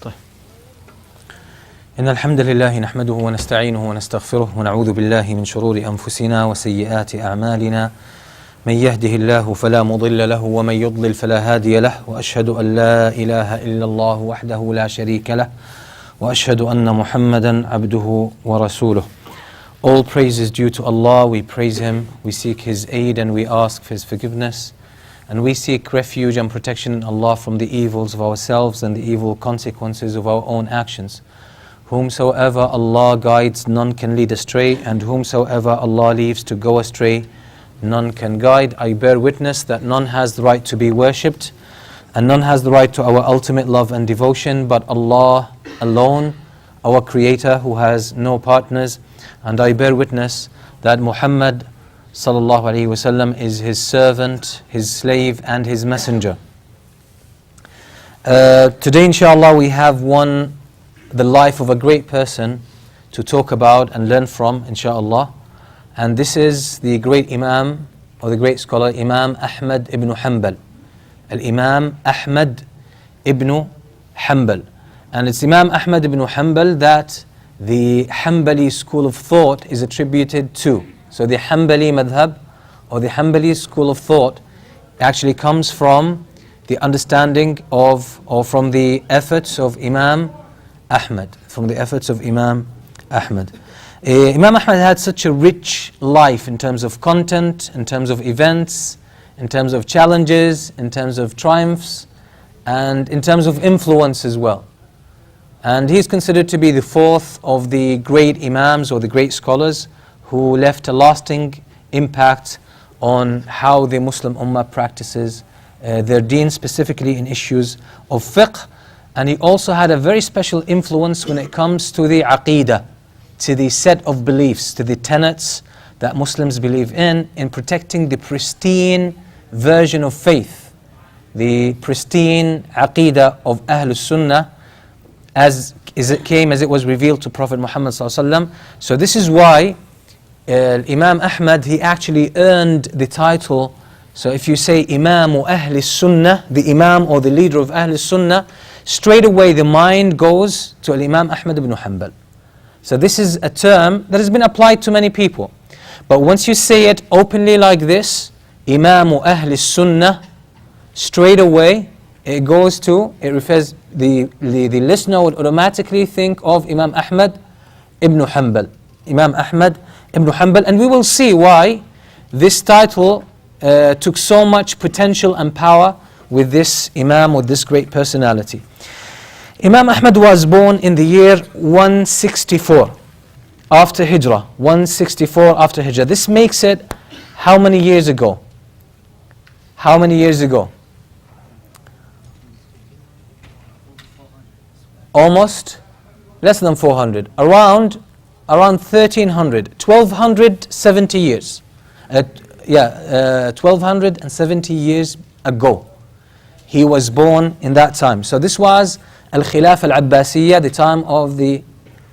طيب. إن الحمد لله نحمده ونستعينه ونستغفره ونعوذ بالله من شرور أنفسنا وسيئات أعمالنا من يهده الله فلا مضل له ومن يضلل فلا هادي له وأشهد أن لا إله إلا الله وحده لا شريك له وأشهد أن محمدا عبده ورسوله. All praise is due to Allah. We praise Him, we seek His aid and we ask for His forgiveness, and we seek refuge and protection in Allah from the evils of ourselves and the evil consequences of our own actions. Whomsoever Allah guides, none can lead astray, and whomsoever Allah leaves to go astray, none can guide. I bear witness that none has the right to be worshipped and none has the right to our ultimate love and devotion but Allah alone, our Creator who has no partners. And I bear witness that Muhammad sallallahu alaihi wasallam is His servant, His slave and His messenger. Today inshallah we have the life of a great person to talk about and learn from inshallah. And this is the great Imam or the great scholar Imam Ahmed Ibn Hanbal. Al-Imam Ahmed Ibn Hanbal. And it's Imam Ahmed Ibn Hanbal that the Hanbali school of thought is attributed to. So the Hanbali madhab or the Hanbali school of thought actually comes from the understanding of or from the efforts of Imam Ahmed. From the efforts of Imam Ahmed. Imam Ahmed had such a rich life in terms of content, in terms of events, in terms of challenges, in terms of triumphs, and in terms of influence as well. And he's considered to be the fourth of the great Imams or the great scholars who left a lasting impact on how the Muslim Ummah practices their deen, specifically in issues of fiqh. And he also had a very special influence when it comes to the aqeedah, to the set of beliefs, to the tenets that Muslims believe in protecting the pristine version of faith, the pristine aqeedah of Ahlus Sunnah, as it was revealed to Prophet Muhammad ﷺ. So this is why Imam Ahmad, he actually earned the title. So if you say Imam Ahl Sunnah, the Imam or the leader of Ahl Sunnah, straight away the mind goes to Imam Ahmed Ibn Hanbal. So this is a term that has been applied to many people. But once you say it openly like this, Imam Ahl Sunnah, straight away it refers, the listener would automatically think of Imam Ahmed Ibn Hanbal. Imam Ahmed Ibn Hanbal. And we will see why this title took so much potential and power with this Imam, with this great personality. Imam Ahmad was born in the year 164 after Hijrah. 164 after Hijrah. This makes it how many years ago? How many years ago? Almost less than 400. Around 1300. 1270 years. 1270 years ago. He was born in that time. So this was Al-Khilaf Al-Abbasiyya, the time of the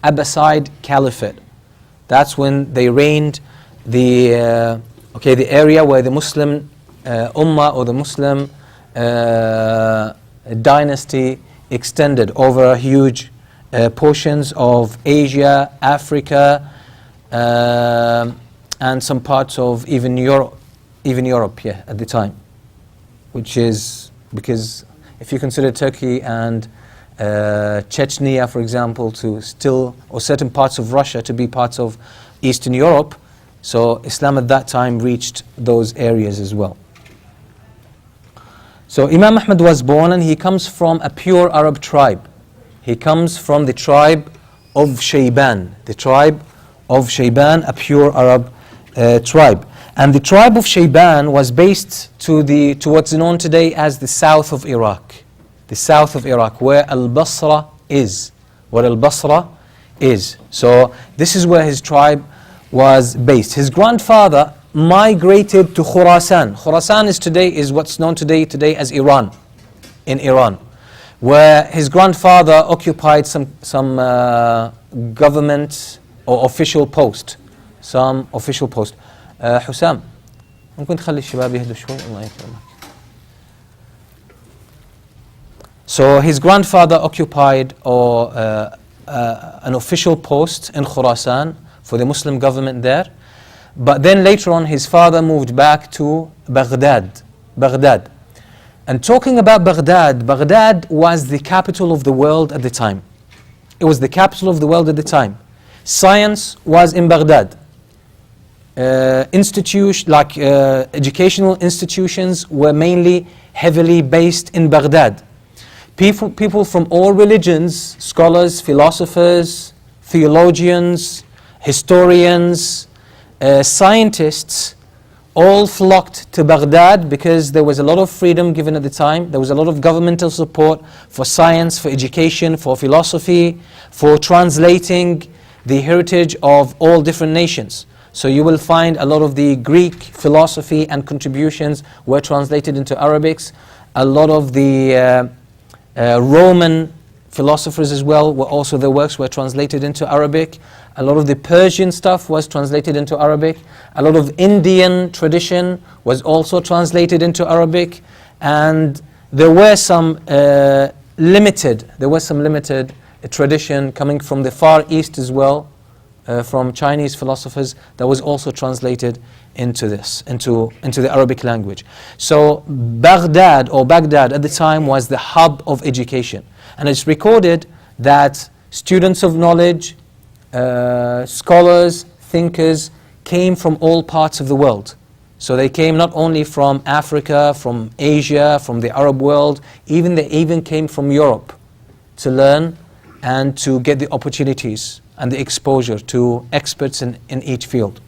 Abbasid Caliphate. That's when they reigned the area where the Muslim Ummah or the Muslim dynasty extended over huge portions of Asia, Africa, and some parts of even Europe, at the time. Which is because if you consider Turkey and Chechnya, for example, or certain parts of Russia to be parts of Eastern Europe, so Islam at that time reached those areas as well. So Imam Ahmad was born and he comes from a pure Arab tribe. He comes from the tribe of Shayban. The tribe of Shayban, a pure Arab tribe. And the tribe of Shayban was based to what's known today as the south of Iraq. The south of Iraq, where Al-Basra is. So this is where his tribe was based. His grandfather migrated to Khurasan. Khurasan is what's known today as Iran, in Iran, where his grandfather occupied some government or official post. حسام ممكن تخلي الشباب يهدوا شوي الله يكرمك. So his grandfather occupied an official post in Khurasan for the Muslim government there. But then later on his father moved back to Baghdad. And talking about Baghdad, Baghdad was the capital of the world at the time. It was the capital of the world at the time. Science was in Baghdad. Educational institutions were mainly heavily based in Baghdad. People from all religions, scholars, philosophers, theologians, historians, scientists, all flocked to Baghdad because there was a lot of freedom given at the time. There was a lot of governmental support for science, for education, for philosophy, for translating the heritage of all different nations. So you will find a lot of the Greek philosophy and contributions were translated into Arabics. A lot of the Roman philosophers as well, their works were translated into Arabic. A lot of the Persian stuff was translated into Arabic. A lot of Indian tradition was also translated into Arabic. And there were some limited tradition coming from the Far East as well, from Chinese philosophers, that was also translated into the Arabic language. So Baghdad at the time was the hub of education. And it's recorded that students of knowledge, scholars, thinkers came from all parts of the world. So they came not only from Africa, from Asia, from the Arab world, they even came from Europe to learn and to get the opportunities and the exposure to experts in each field.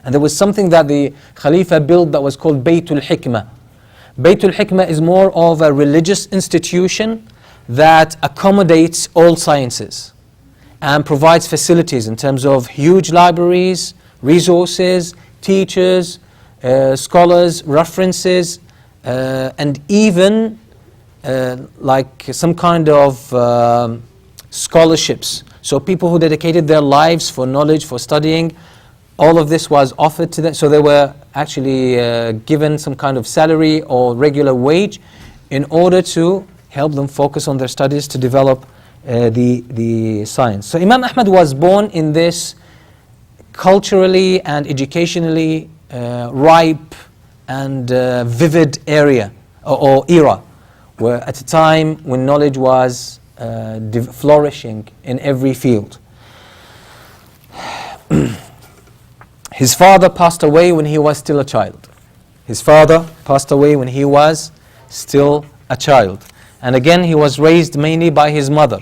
And there was something that the Khalifa built that was called Baytul Hikmah. Baytul Hikmah is more of a religious institution that accommodates all sciences and provides facilities in terms of huge libraries, resources, teachers, scholars, references, and even like some kind of scholarships. So people who dedicated their lives for knowledge, for studying, all of this was offered to them. So they were actually given some kind of salary or regular wage in order to help them focus on their studies to develop the science. So Imam Ahmad was born in this culturally and educationally ripe and vivid area or era, where at a time when knowledge was flourishing in every field. His father passed away when he was still a child. And again, he was raised mainly by his mother.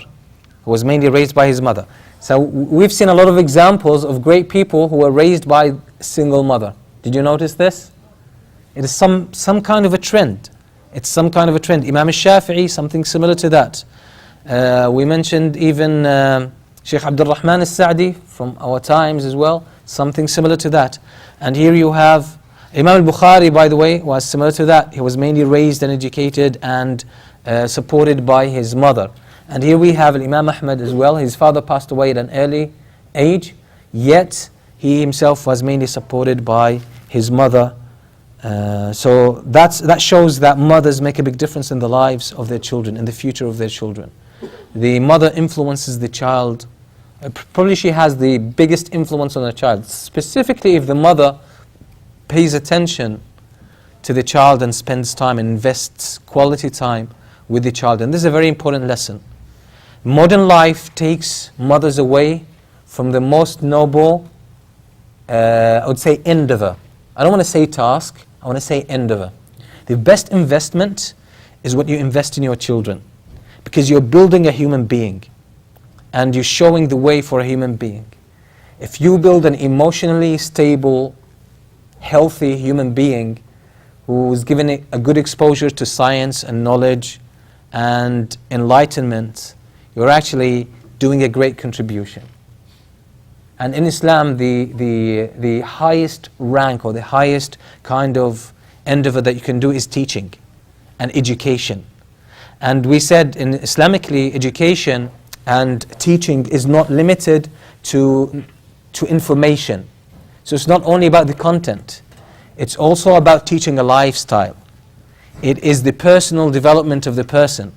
So we've seen a lot of examples of great people who were raised by a single mother. Did you notice this? It is some kind of a trend. Imam al-Shafi'i, something similar to that. We mentioned even Shaykh Abdul Rahman al-Sa'di from our times as well, something similar to that. And here you have Imam al-Bukhari, by the way, was similar to that. He was mainly raised and educated and supported by his mother. And here we have Imam Ahmad as well. His father passed away at an early age, yet he himself was mainly supported by his mother. So that shows that mothers make a big difference in the lives of their children, in the future of their children. The mother influences the child. Probably she has the biggest influence on the child, specifically if the mother pays attention to the child and spends time and invests quality time with the child. And this is a very important lesson. Modern life takes mothers away from the most noble, I would say, endeavor. I don't want to say task, I want to say endeavor. The best investment is what you invest in your children, because you're building a human being and you're showing the way for a human being. If you build an emotionally stable, healthy human being who's given a good exposure to science and knowledge and enlightenment, you're actually doing a great contribution. And in Islam, the highest rank or the highest kind of endeavor that you can do is teaching and education. And we said in Islamically, education and teaching is not limited to information. So it's not only about the content, it's also about teaching a lifestyle. It is the personal development of the person.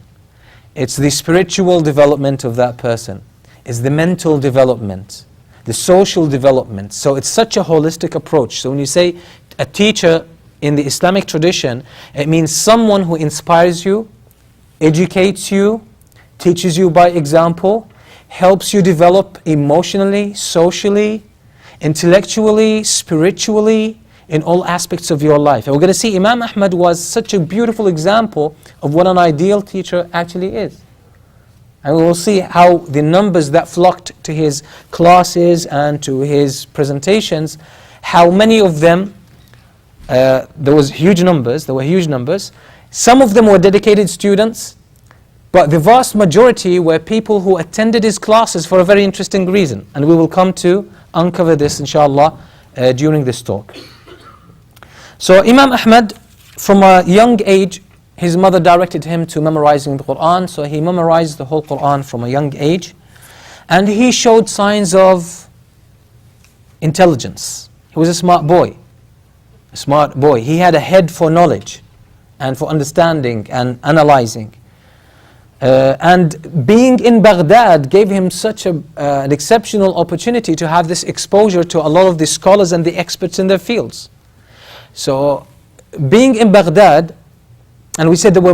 It's the spiritual development of that person. It's the mental development, the social development. So it's such a holistic approach. So when you say a teacher in the Islamic tradition, it means someone who inspires you, educates you, teaches you by example, helps you develop emotionally, socially, intellectually, spiritually, in all aspects of your life. And we're going to see Imam Ahmad was such a beautiful example of what an ideal teacher actually is. And we will see how the numbers that flocked to his classes and to his presentations, how many of them, there were huge numbers. Some of them were dedicated students, but the vast majority were people who attended his classes for a very interesting reason. And we will come to uncover this, inshallah, during this talk. So Imam Ahmad, from a young age, his mother directed him to memorizing the Quran, so he memorized the whole Quran from a young age. And he showed signs of intelligence. He was a smart boy. He had a head for knowledge and for understanding and analyzing. And being in Baghdad gave him such an exceptional opportunity to have this exposure to a lot of the scholars and the experts in their fields. So being in Baghdad, and we said there were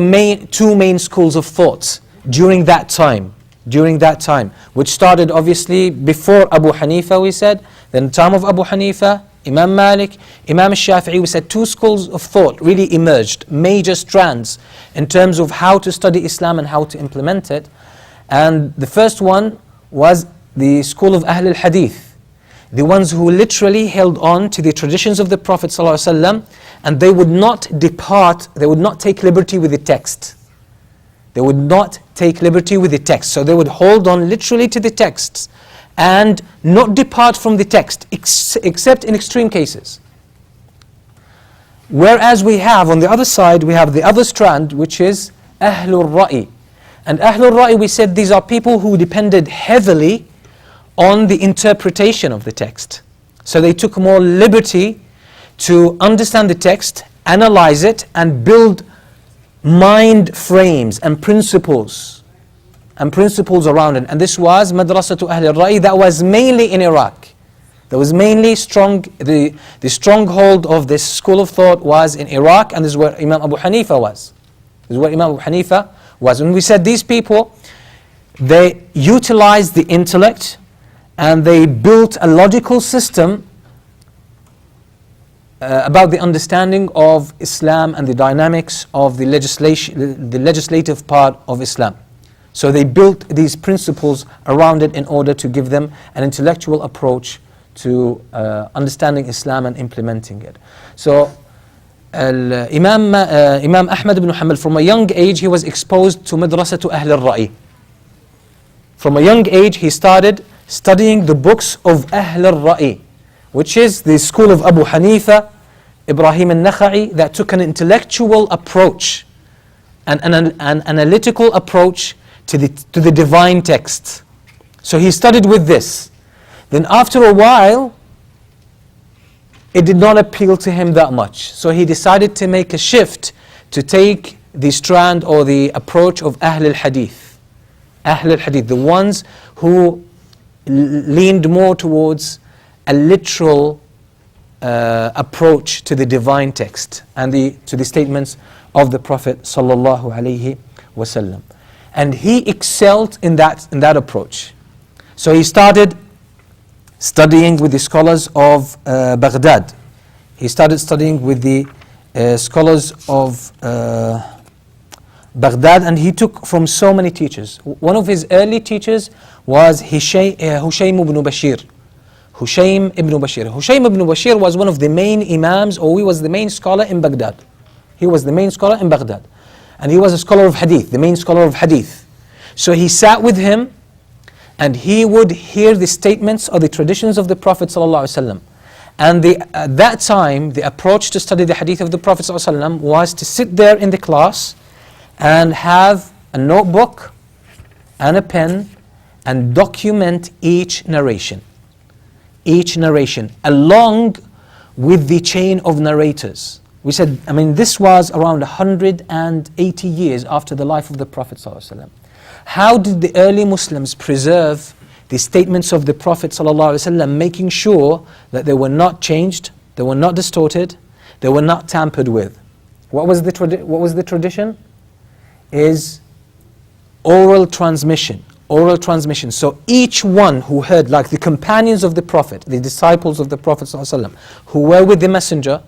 two main schools of thought during that time, which started obviously before Abu Hanifa, we said, then the time of Abu Hanifa, Imam Malik, Imam Shafi'i, we said two schools of thought really emerged, major strands in terms of how to study Islam and how to implement it. And the first one was the school of Ahl al-Hadith, the ones who literally held on to the traditions of the Prophet ﷺ, and they would not depart, they would not take liberty with the text. They would not take liberty with the text. So they would hold on literally to the texts and not depart from the text, except in extreme cases. Whereas we have, on the other side, we have the other strand, which is Ahlul Ra'i. And Ahlul Ra'i, we said these are people who depended heavily on the interpretation of the text. So they took more liberty to understand the text, analyze it, and build mind frames and principles around it. And this was Madrasatu Ahl al-Ra'i, that was mainly in Iraq. That was mainly the stronghold of this school of thought was in Iraq, and this is where Imam Abu Hanifa was. When we said these people, they utilized the intellect, and they built a logical system about the understanding of Islam and the dynamics of the legislative part of Islam. So they built these principles around it in order to give them an intellectual approach to understanding Islam and implementing it. So Imam Ahmed Ibn Hanbal, from a young age, he was exposed to Madrasatu Ahl al-Ra'i. From a young age, he started studying the books of Ahl al-Ra'i, which is the school of Abu Hanifa, Ibrahim al-Nakha'i, that took an intellectual approach, an analytical approach to the divine text. So he studied with this. Then after a while, it did not appeal to him that much. So he decided to make a shift to take the strand or the approach of Ahl al-Hadith. Ahl al-Hadith, the ones who leaned more towards a literal approach to the divine text and to the statements of the Prophet sallallahu alaihi wasallam. And he excelled in that approach. So he started studying with the scholars of Baghdad. He started studying with the scholars of Baghdad, and he took from so many teachers. One of his early teachers was Hushaym ibn Bashir. Hushaym ibn Bashir was one of the main imams, or he was the main scholar in Baghdad. And he was a scholar of hadith, the main scholar of hadith. So he sat with him, and he would hear the statements or the traditions of the Prophet ﷺ. And at that time, the approach to study the hadith of the Prophet ﷺ was to sit there in the class and have a notebook and a pen and document each narration, along with the chain of narrators. We said, this was around 180 years after the life of the Prophet ﷺ. how did the early Muslims preserve the statements of the Prophet ﷺ, making sure that they were not changed, they were not distorted, they were not tampered with. What was the tradition? Is oral transmission. Oral transmission. So each one who heard, like the companions of the Prophet, the disciples of the Prophet ﷺ, who were with the Messenger,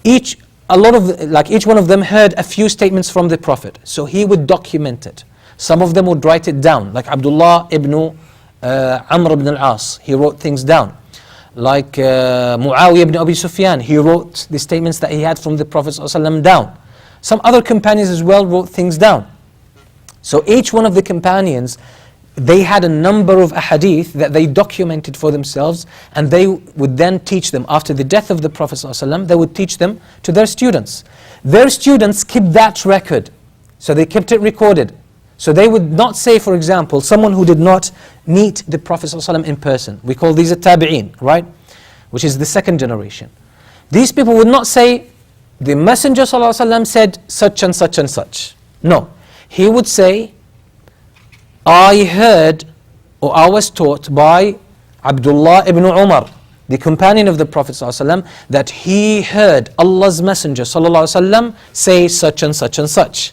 each one of them heard a few statements from the Prophet. So he would document it. Some of them would write it down, like Abdullah ibn Amr ibn al-As, he wrote things down. Like Muawiyah ibn Abi Sufyan, he wrote the statements that he had from the Prophet ﷺ down. Some other companions as well wrote things down. So each one of the companions, they had a number of ahadith that they documented for themselves, and they would then teach them. After the death of the Prophet ﷺ, they would teach them to their students. Their students kept that record, so they kept it recorded. So they would not say, for example, someone who did not meet the Prophet ﷺ in person. We call these a tabi'een, right? Which is the second generation. These people would not say, the Messenger ﷺ said such and such and such. No. He would say, I heard, or I was taught by Abdullah ibn Umar, the companion of the Prophet ﷺ, that he heard Allah's Messenger ﷺ say such and such and such.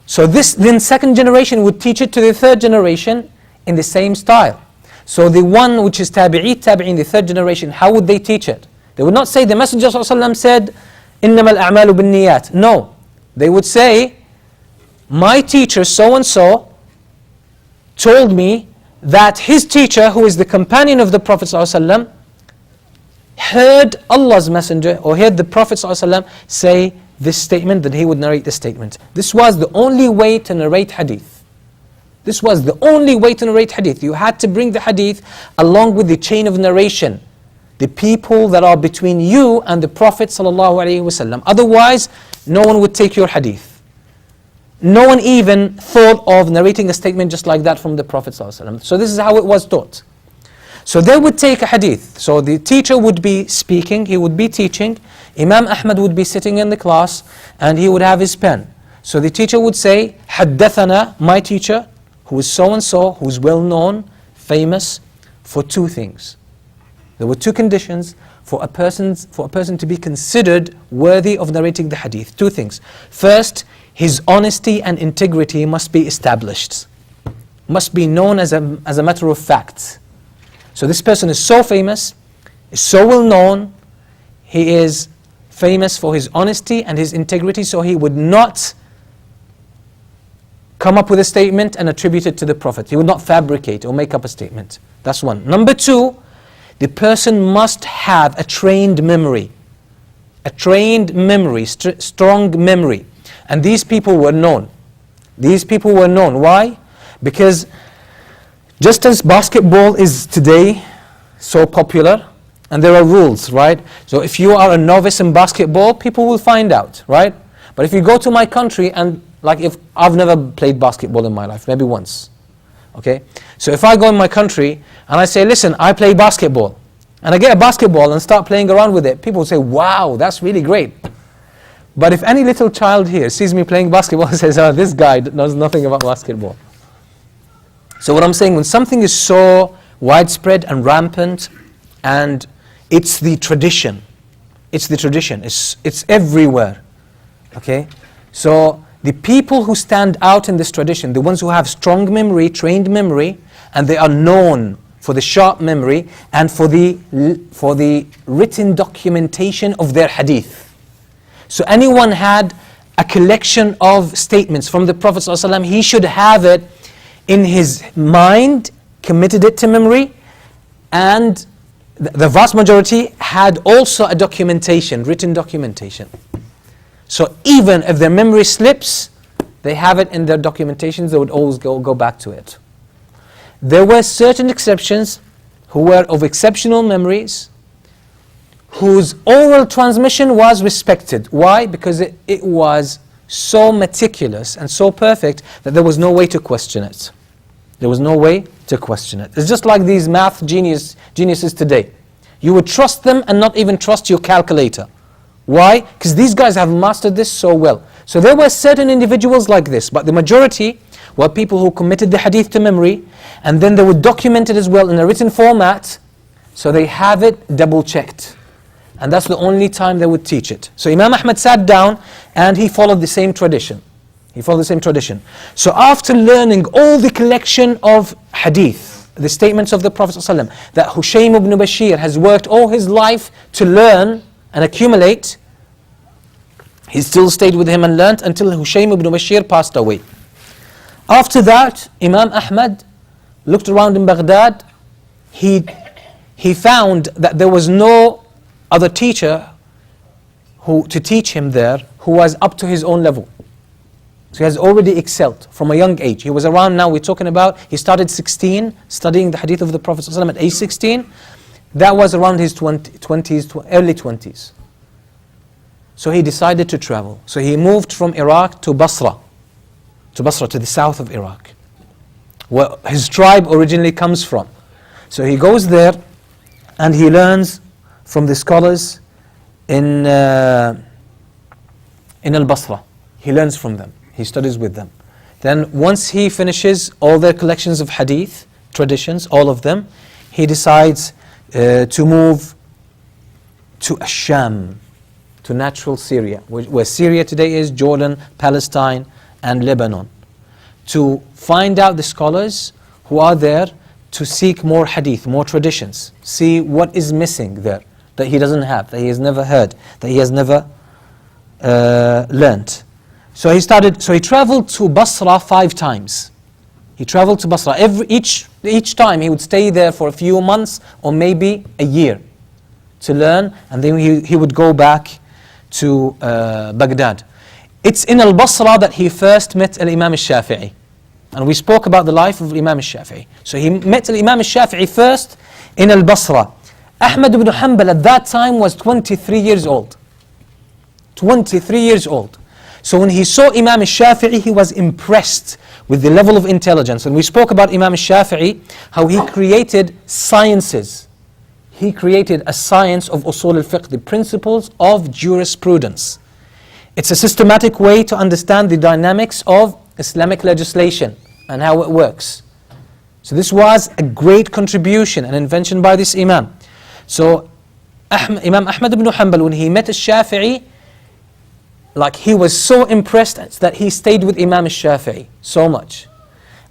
So this then second generation would teach it to the third generation in the same style. So the one which is tabi'in, the third generation, how would they teach it? They would not say the Messenger ﷺ said, إِنَّمَا الْأَعْمَالُ بِالنِّيَّاتِ. No, they would say, my teacher so-and-so told me that his teacher, who is the companion of the Prophet ﷺ, heard Allah's Messenger, or heard the Prophet ﷺ say this statement, that he would narrate this statement. This was the only way to narrate hadith. This was the only way to narrate hadith. You had to bring the hadith along with the chain of narration, the people that are between you and the Prophet ﷺ. Otherwise, no one would take your hadith. No one even thought of narrating a statement just like that from the Prophet ﷺ. So this is how it was taught. So they would take a hadith. So the teacher would be speaking, he would be teaching. Imam Ahmed would be sitting in the class, and he would have his pen. So the teacher would say, حدثنا, my teacher, who is so-and-so, who is well-known, famous, for two things. There were two conditions for a person to be considered worthy of narrating the hadith. Two things. First, his honesty and integrity must be established. Must be known as a matter of fact. So this person is so famous, is so well known, he is famous for his honesty and his integrity, so he would not come up with a statement and attribute it to the Prophet. He would not fabricate or make up a statement. That's one. Number two, the person must have a trained memory. A trained memory, strong memory. And these people were known. These people were known. Why? Because just as basketball is today so popular, and there are rules, right? So if you are a novice in basketball, people will find out, right? But if you go to my country, and like if I've never played basketball in my life, maybe once, okay? So if I go in my country and I say, listen, I play basketball, and I get a basketball and start playing around with it, people will say, wow, that's really great. But if any little child here sees me playing basketball and says, oh, this guy knows nothing about basketball. So what I'm saying, when something is so widespread and rampant, and it's the tradition, it's everywhere, okay? So the people who stand out in this tradition, the ones who have strong memory, trained memory, and they are known for the sharp memory and for the written documentation of their hadith. So anyone had a collection of statements from the Prophet ﷺ, he should have it in his mind, committed it to memory, and the vast majority had also a documentation, written documentation. So even if their memory slips, they have it in their documentations, they would always go back to it. There were certain exceptions who were of exceptional memories, whose oral transmission was respected. Why? Because it was so meticulous and so perfect that there was no way to question it. There was no way to question it. It's just like these math geniuses today. You would trust them and not even trust your calculator. Why? Because these guys have mastered this so well. So there were certain individuals like this, but the majority were people who committed the hadith to memory, and then they would document it as well in a written format, so they have it double checked. And that's the only time they would teach it. So Imam Ahmad sat down and he followed the same tradition. So after learning all the collection of hadith, the statements of the Prophet ﷺ, that Hushaym ibn Bashir has worked all his life to learn and accumulate, he still stayed with him and learnt until Hushaym ibn Bashir passed away. After that, Imam Ahmad looked around in Baghdad. He found that there was no other teacher to teach him there who was up to his own level. So he has already excelled from a young age. He was around, now we're talking about, he started 16, studying the hadith of the Prophet ﷺ at age 16. That was around his early 20s. So he decided to travel. So he moved from Iraq to Basra, to the south of Iraq, where his tribe originally comes from. So he goes there and he learns from the scholars in Al-Basra. He learns from them. He studies with them. Then once he finishes all their collections of hadith, traditions, all of them, he decides to move to Asham, to natural Syria, where Syria today is, Jordan, Palestine, and Lebanon, to find out the scholars who are there to seek more hadith, more traditions, see what is missing there, that he doesn't have, that he has never heard, that he has never learnt. So he traveled to Basra 5 times. He traveled to Basra. Each time he would stay there for a few months or maybe a year to learn, and then he would go back to Baghdad. It's in Al-Basra that he first met Al-Imam Al-Shafi'i. And we spoke about the life of Imam Al-Shafi'i. So he met Al-Imam Al-Shafi'i first in Al-Basra. Ahmed ibn Hanbal at that time was 23 years old. 23 years old. So when he saw Imam Al-Shafi'i, he was impressed with the level of intelligence. And we spoke about Imam Al-Shafi'i, how he created sciences. He created a science of usul al-fiqh, the principles of jurisprudence. It's a systematic way to understand the dynamics of Islamic legislation and how it works. So this was a great contribution, an invention by this Imam. So Imam Ahmed Ibn Hanbal, when he met Al-Shafi'i, like he was so impressed that he stayed with Imam Al-Shafi'i so much.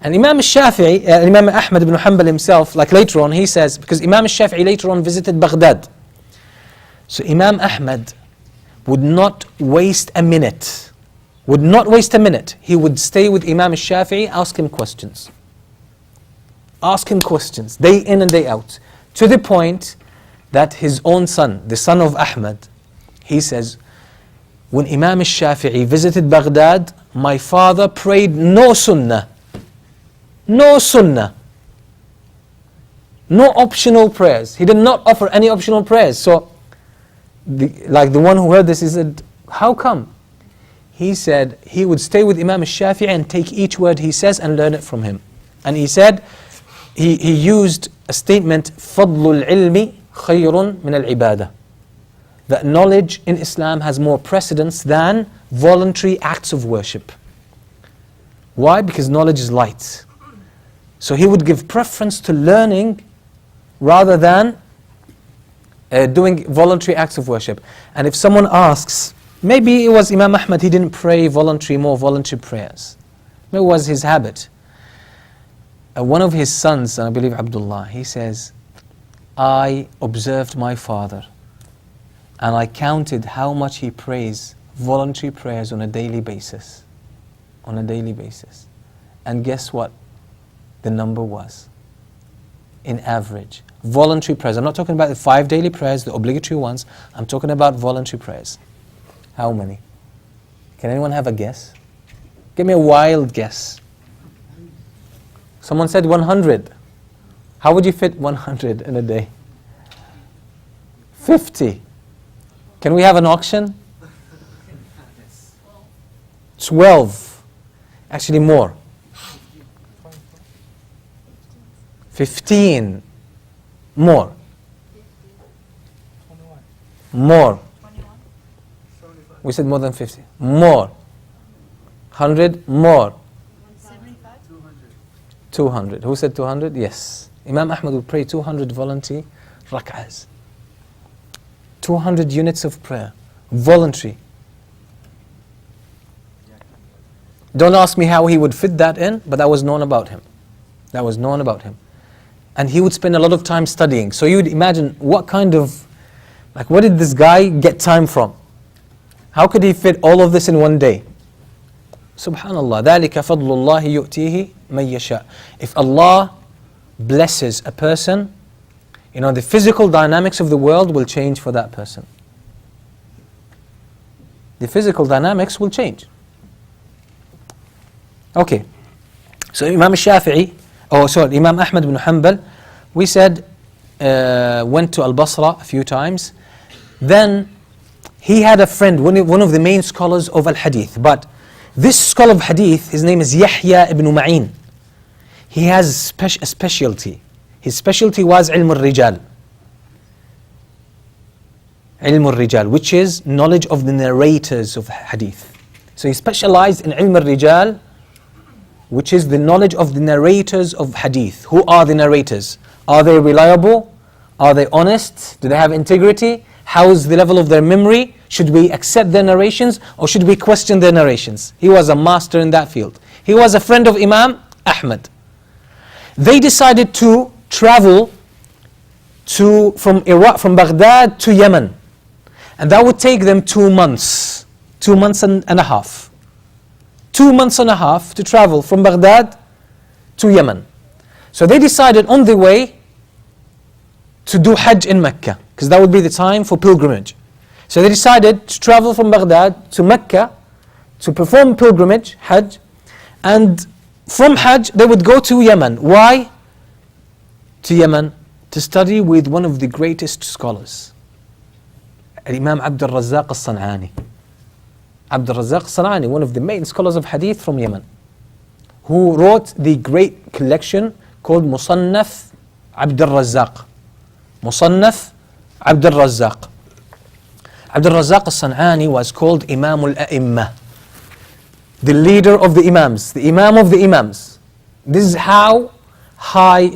And Imam Al-Shafi'i, Imam Ahmed Ibn Hanbal himself, like later on he says, because Imam Al-Shafi'i later on visited Baghdad. So Imam Ahmed would not waste a minute. He would stay with Imam Al-Shafi'i, ask him questions. Day in and day out. To the point that his own son, the son of Ahmed, he says, when Imam Al-Shafi'i visited Baghdad, my father prayed no sunnah. No sunnah. No optional prayers. He did not offer any optional prayers. So, like the one who heard this, he said, how come? He said he would stay with Imam Al-Shafi'i and take each word he says and learn it from him. And he said, he used a statement, فَضْلُ الْعِلْمِ خَيْرٌ مِنَ الْعِبَادَةِ, that knowledge in Islam has more precedence than voluntary acts of worship. Why? Because knowledge is light. So he would give preference to learning rather than doing voluntary acts of worship. And if someone asks, maybe it was Imam Ahmad, he didn't pray more voluntary prayers. Maybe it was his habit. One of his sons, I believe Abdullah, he says, I observed my father and I counted how much he prays voluntary prayers on a daily basis. And guess what the number was? In average. Voluntary prayers. I'm not talking about the 5 daily prayers, the obligatory ones. I'm talking about voluntary prayers. How many? Can anyone have a guess? Give me a wild guess. Someone said 100. How would you fit 100 in a day? 50. Can we have an auction? 12. Actually more. 15. More. More. We said more than 50. More. 100 more. 175? 200. Who said 200? Yes. Imam Ahmed would pray 200 voluntary rak'ahs. 200 units of prayer. Voluntary. Don't ask me how he would fit that in, but that was known about him. That was known about him. And he would spend a lot of time studying. So you would imagine what kind of, like, where did this guy get time from? How could he fit all of this in one day? Subhanallah. ذَلِكَ فَضْلُ اللَّهِ يُؤْتِيهِ مَن يَشَاءُ. If Allah blesses a person, the physical dynamics of the world will change for that person. The physical dynamics will change. Okay. So Imam Imam Ahmed Ibn Hanbal, we said, went to Al-Basra a few times. Then he had a friend, one of the main scholars of Al-Hadith. But this scholar of Hadith, his name is Yahya ibn Ma'in. He has a specialty. His specialty was ilm al-rijal. Ilm al-rijal, which is knowledge of the narrators of Hadith. So he specialized in ilm al-rijal, which is the knowledge of the narrators of Hadith. Who are the narrators? Are they reliable? Are they honest? Do they have integrity? How is the level of their memory? Should we accept their narrations or should we question their narrations? He was a master in that field. He was a friend of Imam Ahmed. They decided to travel from Baghdad to Yemen. And that would take them 2 months. 2 months and a half. 2 months and a half to travel from Baghdad to Yemen. So they decided on the way to do Hajj in Mecca, because that would be the time for pilgrimage. So they decided to travel from Baghdad to Mecca to perform pilgrimage, Hajj, and from Hajj they would go to Yemen. Why? To Yemen to study with one of the greatest scholars, Imam Abdul Razzaq As-San'ani. Abdul Razzaq As-San'ani, one of the main scholars of Hadith from Yemen, who wrote the great collection called Musannaf Abdul Razzaq. Musannaf Abdul Razzaq. Abdul Razzaq As-San'ani was called Imam Al-A'immah, the leader of the Imams, the Imam of the Imams. This is how high,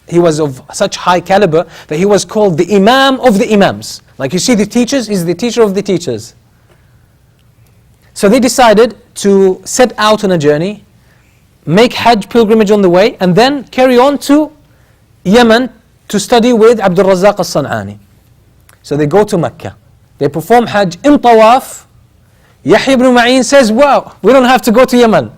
he was of such high caliber that he was called the Imam of the Imams. Like you see the teachers, he's the teacher of the teachers. So they decided to set out on a journey, make Hajj pilgrimage on the way, and then carry on to Yemen to study with Abdul Razzaq As-San'ani. So they go to Mecca. They perform Hajj in Tawaf. Yahya ibn Ma'in says, wow, we don't have to go to Yemen.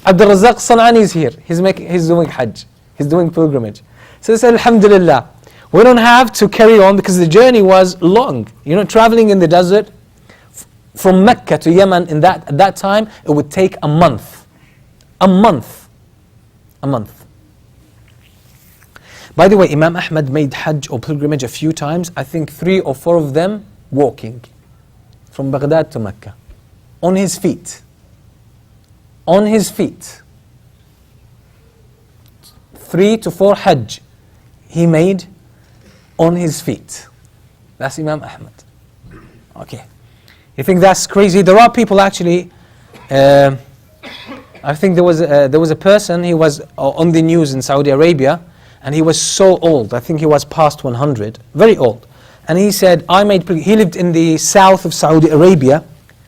Abdul Razzaq As-San'ani is here. He's doing Hajj. He's doing pilgrimage. So they said, Alhamdulillah, we don't have to carry on because the journey was long. Traveling in the desert from Mecca to Yemen at that time, it would take a month. A month. By the way, Imam Ahmed made Hajj or pilgrimage a few times. I think 3 or 4 of them walking from Baghdad to Mecca. On his feet. On his feet. 3 to 4 Hajj he made on his feet. That's Imam Ahmed. Okay. You think that's crazy? There are people actually, I think there was a person, he was on the news in Saudi Arabia, and he was so old, I think he was past 100, very old. And he said, he lived in the south of Saudi Arabia,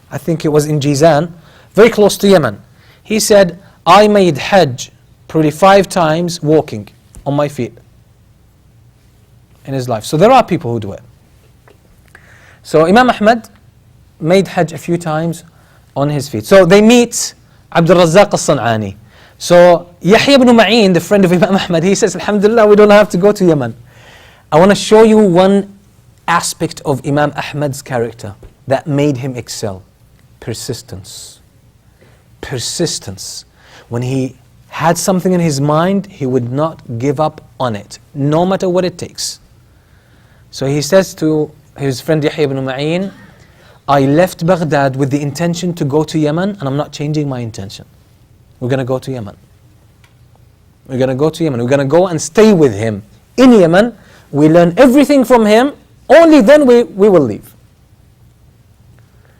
I think it was in Jizan, very close to Yemen. He said, I made Hajj probably 5 times walking on my feet in his life. So there are people who do it. So Imam Ahmed made Hajj a few times on his feet. So they meet Abdul Razzaq As-San'ani. So Yahya ibn Ma'in, the friend of Imam Ahmed, he says, Alhamdulillah, we don't have to go to Yemen. I want to show you one aspect of Imam Ahmed's character that made him excel. Persistence. Persistence. When he had something in his mind, he would not give up on it, no matter what it takes. So he says to his friend Yahya ibn Ma'in, I left Baghdad with the intention to go to Yemen, and I'm not changing my intention. We're going to go to Yemen. We're going to go to Yemen. We're going to go and stay with him in Yemen. We learn everything from him. Only then we will leave.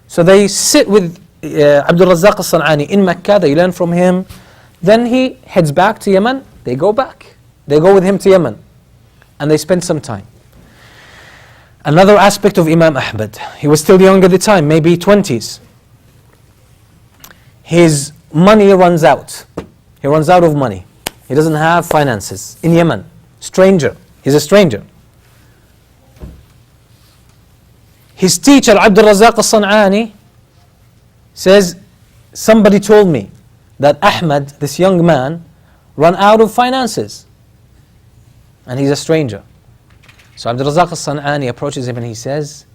So they sit with Abdul Razzaq As-San'ani in Mecca, they learn from him. Then he heads back to Yemen, they go back. They go with him to Yemen and they spend some time. Another aspect of Imam Ahmed, he was still young at the time, maybe 20s. His money runs out. He runs out of money. He doesn't have finances in Yemen. Stranger, he's a stranger. His teacher, Abdul Razzaq As-San'ani, says, somebody told me that Ahmed, this young man, ran out of finances. And he's a stranger. So Abdul Razzaq As-San'ani approaches him and he says,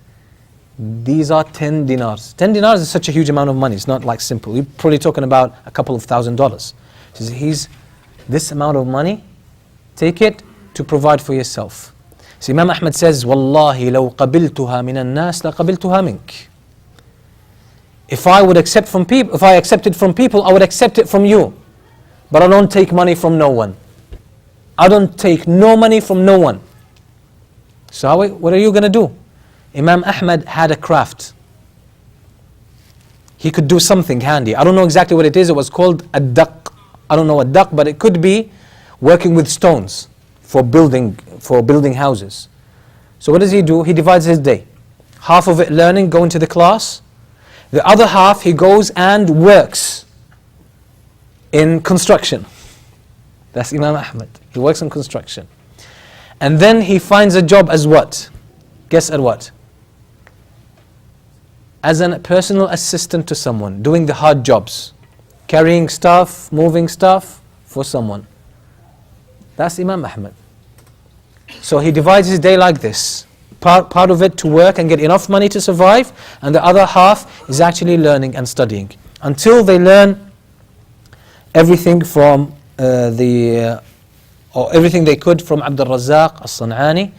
these are 10 dinars. 10 dinars is such a huge amount of money. It's not like simple. We're probably talking about a couple of $1,000. He says, this amount of money, take it to provide for yourself. So Imam Ahmed says, Wallahi law qabiltuha min an-nas la qabiltuha mink. If I would accept from people, if I accepted from people, I would accept it from you. But I don't take money from no one. I don't take no money from no one. So what are you going to do? Imam Ahmed had a craft. He could do something handy. I don't know exactly what it is. It was called a duck. I don't know a duck, but it could be working with stones for building houses. So what does he do? He divides his day. Half of it learning, going to the class. The other half he goes and works in construction. That's Imam Ahmed. He works in construction. And then he finds a job as what? Guess at what? As a personal assistant to someone, doing the hard jobs. Carrying stuff, moving stuff for someone. That's Imam Ahmed. So he divides his day like this. Part of it to work and get enough money to survive, and the other half is actually learning and studying. Until they learn everything from or everything they could from Abdul Razzaq As-San'ani.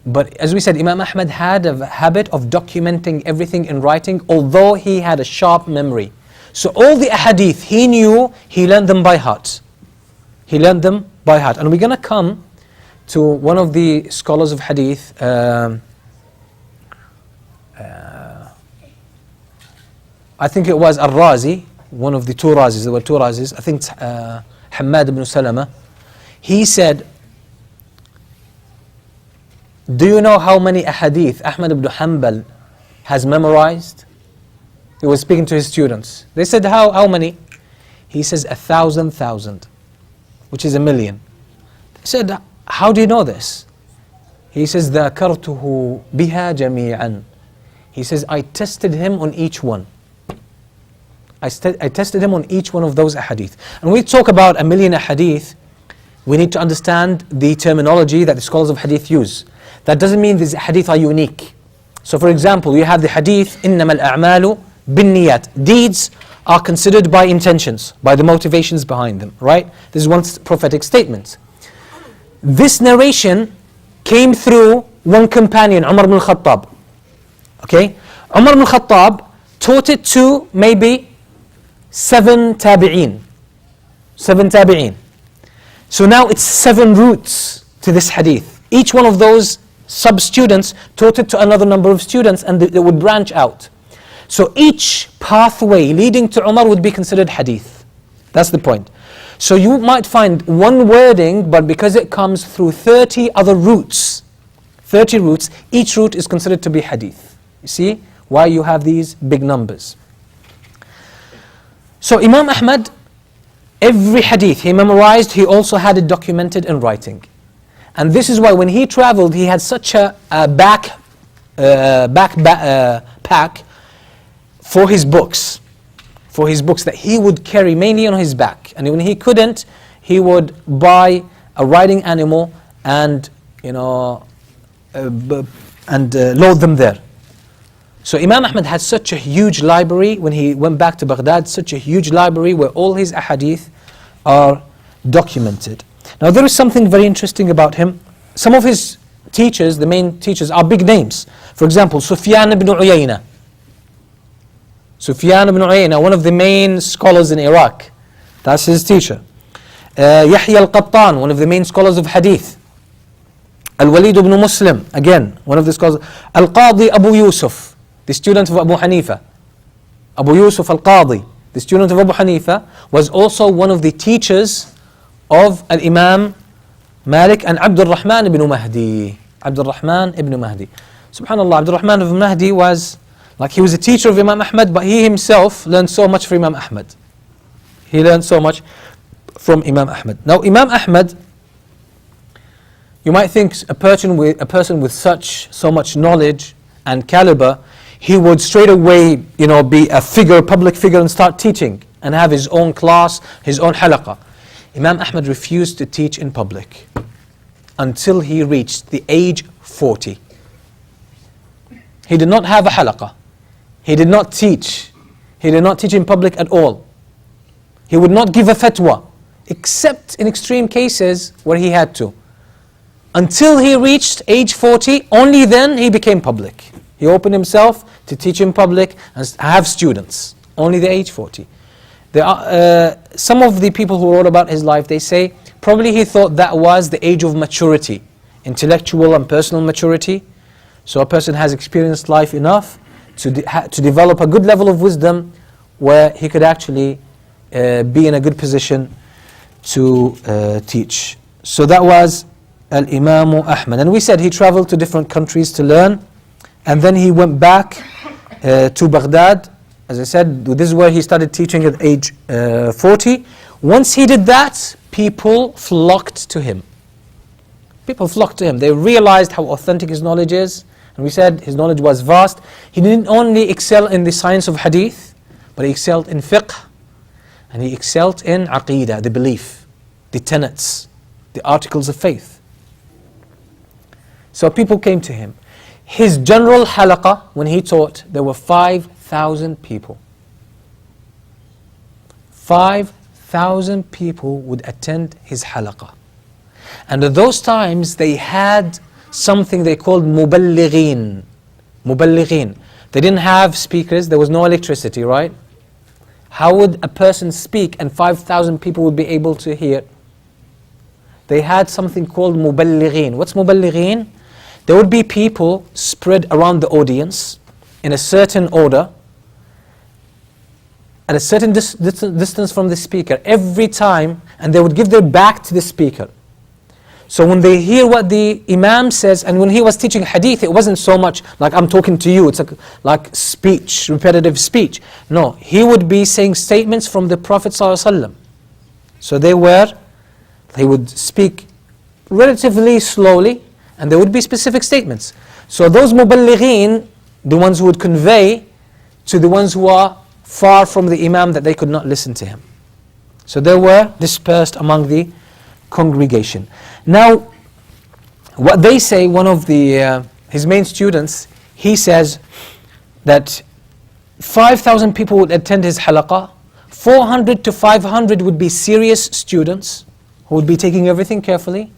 But as we said, Imam Ahmed had a habit of documenting everything in writing, although he had a sharp memory. So all the ahadith he knew, he learned them by heart. He learned them by heart. And we're going to come to one of the scholars of hadith, I think it was Al-Razi, one of the two Razis, there were two Razis, I think Hammad ibn Salama. He said, do you know how many ahadith Ahmed ibn Hanbal has memorized? He was speaking to his students. They said, how many? He says, 1,000,000, which is 1,000,000. They said, how do you know this? He says, ذَكَرْتُهُ بِهَا جَمِيعًا. He says, I tested him on each one. I tested him on each one of those ahadith. And when we talk about 1,000,000 ahadith, we need to understand the terminology that the scholars of hadith use. That doesn't mean these hadith are unique. So for example, you have the hadith, إِنَّمَا الْأَعْمَالُ بِالنِّيَّاتِ. Deeds are considered by intentions, by the motivations behind them, right? This is one prophetic statement. This narration came through one companion, Umar ibn Khattab. Okay? Umar ibn Khattab taught it to maybe 7 tabi'een. 7 tabi'een. So now it's 7 roots to this hadith. Each one of those sub-students taught it to another number of students, and they would branch out. So each pathway leading to Umar would be considered hadith. That's the point. So you might find one wording, but because it comes through 30 other roots, 30 roots, each root is considered to be hadith. You see why you have these big numbers. So Imam Ahmed, every hadith he memorized, he also had it documented in writing. And this is why when he traveled, he had such a backpack for his books. For his books that he would carry mainly on his back. And when he couldn't, he would buy a riding animal and load them there. So Imam Ahmed had such a huge library when he went back to Baghdad, such a huge library where all his ahadith are documented. Now there is something very interesting about him. Some of his teachers, the main teachers, are big names. For example, Sufyan ibn Uyayna. Sufyan ibn Uyayna, one of the main scholars in Iraq. That's his teacher. Yahya al-Qattan, one of the main scholars of hadith. Al-Walid ibn Muslim, again, one of the scholars. Al-Qadi Abu Yusuf, the student of Abu Hanifa. Abu Yusuf al-Qadi, the student of Abu Hanifa, was also one of the teachers of Al-Imam Malik and Abdul Rahman ibn Mahdi. Abdul Rahman ibn Mahdi. Subhanallah, Abdul Rahman ibn Mahdi was, he was a teacher of Imam Ahmad, but he himself learned so much from Imam Ahmad. He learned so much from Imam Ahmad. Now Imam Ahmad, you might think a person with so much knowledge and caliber, he would straight away, be a public figure and start teaching and have his own class, his own halaqah. Imam Ahmad refused to teach in public until he reached the age 40. He did not have a halaqah. He did not teach. He did not teach in public at all. He would not give a fatwa, except in extreme cases where he had to. Until he reached age 40, only then he became public. He opened himself to teach in public and have students. Only the age 40. There are, some of the people who wrote about his life, they say probably he thought that was the age of maturity, intellectual and personal maturity. So a person has experienced life enough to develop a good level of wisdom where he could actually be in a good position to teach. So that was Al-Imam Ahmad. And we said he traveled to different countries to learn, and then he went back to Baghdad. As I said, this is where he started teaching at age 40. Once he did that, people flocked to him. People flocked to him. They realized how authentic his knowledge is. And we said his knowledge was vast. He didn't only excel in the science of hadith, but he excelled in fiqh, and he excelled in aqeedah, the belief, the tenets, the articles of faith. So people came to him. His general halaqah, when he taught, there were 5,000 people. 5,000 people would attend his halaqah. And at those times they had something they called muballighin. Muballighin. They didn't have speakers, there was no electricity, right? How would a person speak and 5,000 people would be able to hear? They had something called muballighin. What's muballighin? There would be people spread around the audience in a certain order, at a certain distance from the speaker every time, and they would give their back to the speaker. So when they hear what the Imam says, and when he was teaching hadith, it wasn't so much like I'm talking to you, it's like speech, repetitive speech. No, he would be saying statements from the Prophet ﷺ. So they would speak relatively slowly, and there would be specific statements. So those muballighin, the ones who would convey to the ones who are far from the Imam that they could not listen to him. So they were dispersed among the congregation. Now, what they say, one of his main students, he says that 5,000 people would attend his halaqah, 400 to 500 would be serious students who would be taking everything carefully,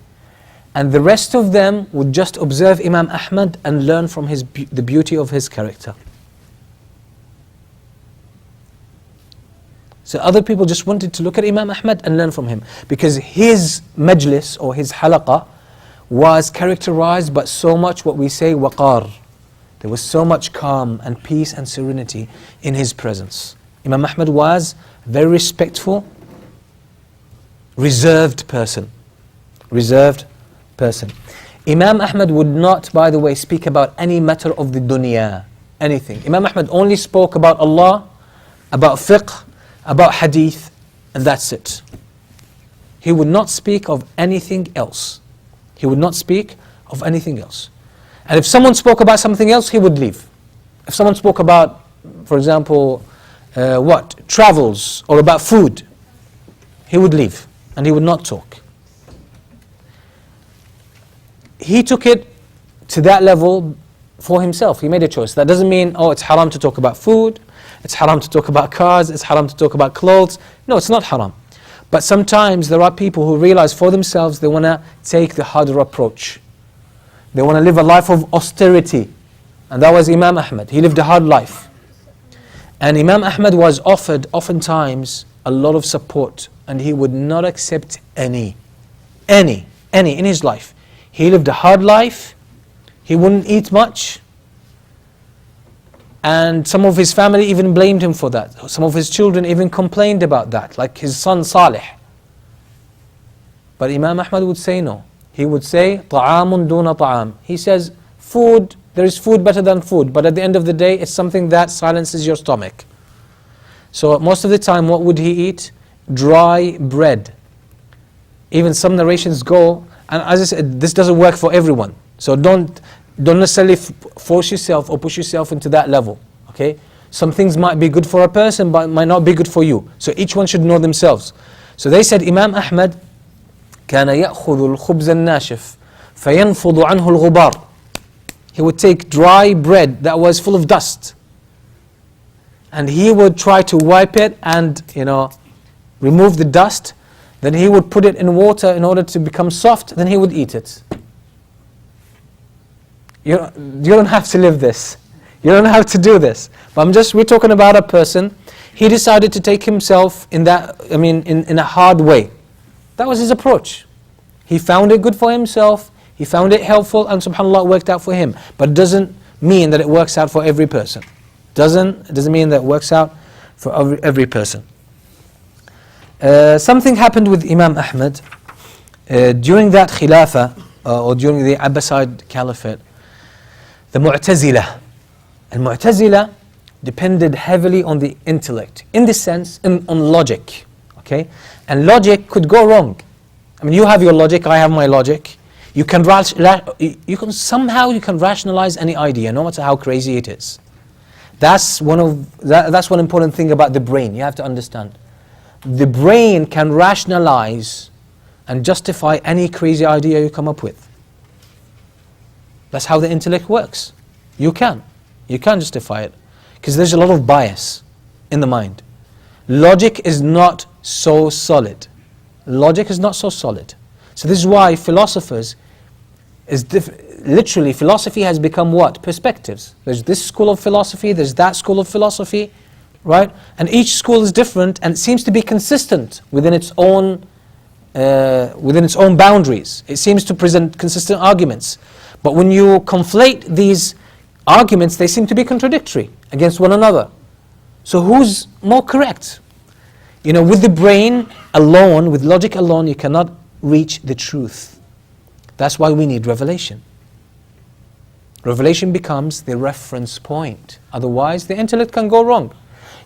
and the rest of them would just observe Imam Ahmad and learn from the beauty of his character. So other people just wanted to look at Imam Ahmad and learn from him, because his majlis or his halaqah was characterized by so much what we say waqar. There was so much calm and peace and serenity in his presence. Imam Ahmad was a very respectful, reserved person. Reserved person. Imam Ahmad would not, by the way, speak about any matter of the dunya, anything. Imam Ahmad only spoke about Allah, about fiqh, about hadith, and that's it. He would not speak of anything else. He would not speak of anything else. And if someone spoke about something else, he would leave. If someone spoke about, for example, travels or about food, he would leave and he would not talk. He took it to that level for himself. He made a choice. That doesn't mean, it's haram to talk about food, it's haram to talk about cars, it's haram to talk about clothes. No, it's not haram. But sometimes there are people who realize for themselves they want to take the harder approach. They want to live a life of austerity. And that was Imam Ahmad. He lived a hard life. And Imam Ahmad was offered oftentimes a lot of support, and he would not accept any in his life. He lived a hard life. He wouldn't eat much. And some of his family even blamed him for that. Some of his children even complained about that, like his son Salih. But Imam Ahmad would say no. He would say, طَعَامٌ دُونَ طَعَامٌ. He says, food, there is food better than food, but at the end of the day, it's something that silences your stomach. So most of the time, what would he eat? Dry bread. Even some narrations go, and as I said, this doesn't work for everyone. So don't necessarily force yourself or push yourself into that level. Okay? Some things might be good for a person, but might not be good for you. So each one should know themselves. So they said, Imam Ahmad كان يأخذ الخبز الناشف فينفض عنه الغبار. He would take dry bread that was full of dust, and he would try to wipe it and remove the dust. Then he would put it in water in order to become soft. Then he would eat it. You don't have to live this. You don't have to do this. But we're talking about a person. He decided to take himself in a hard way. That was his approach. He found it good for himself. He found it helpful, and subhanAllah, it worked out for him. But it doesn't mean that it works out for every person. It doesn't mean that it works out for every person. Something happened with Imam Ahmad during that Khilafah, or during the Abbasid Caliphate. The Mu'tazila. And Mu'tazila depended heavily on the intellect, in the sense, on logic. Okay? And logic could go wrong. I mean, you have your logic, I have my logic. You can rationalize any idea, no matter how crazy it is. That's one important thing about the brain. You have to understand. The brain can rationalize and justify any crazy idea you come up with. That's how the intellect works. You can justify it, because there's a lot of bias in the mind. Logic is not so solid. Logic is not so solid. So this is why philosophers literally, philosophy has become what? Perspectives. There's this school of philosophy, there's that school of philosophy, right? And each school is different, and it seems to be consistent within its own boundaries. It seems to present consistent arguments. But when you conflate these arguments, they seem to be contradictory against one another. So who's more correct? With the brain alone, with logic alone, you cannot reach the truth. That's why we need revelation. Revelation becomes the reference point. Otherwise, the intellect can go wrong.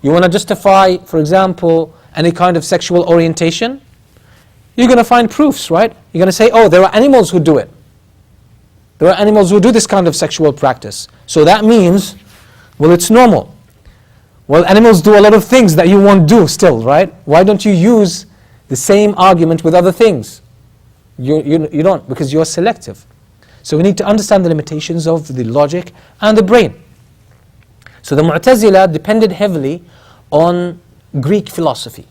You want to justify, for example, any kind of sexual orientation? You're going to find proofs, right? You're going to say, oh, there are animals who do it. There are animals who do this kind of sexual practice. So that means, well, it's normal. Well, animals do a lot of things that you won't do still, right? Why don't you use the same argument with other things? You don't, because you're selective. So we need to understand the limitations of the logic and the brain. So the Mu'tazila depended heavily on Greek philosophy.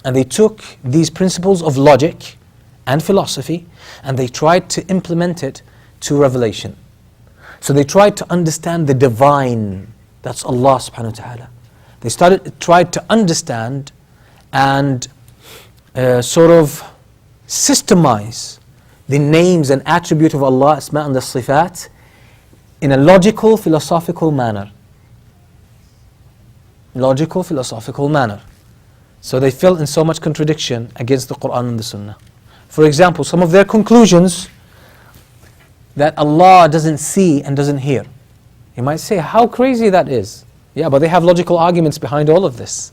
And they took these principles of logic and philosophy, and they tried to implement it to revelation. So they tried to understand the divine. That's Allah subhanahu wa ta'ala. They tried to understand and sort of systemize the names and attributes of Allah, asma and the sifat, in a logical, philosophical manner. Logical, philosophical manner. So they fell in so much contradiction against the Quran and the Sunnah. For example, some of their conclusions, that Allah doesn't see and doesn't hear. You might say, how crazy that is. Yeah, but they have logical arguments behind all of this.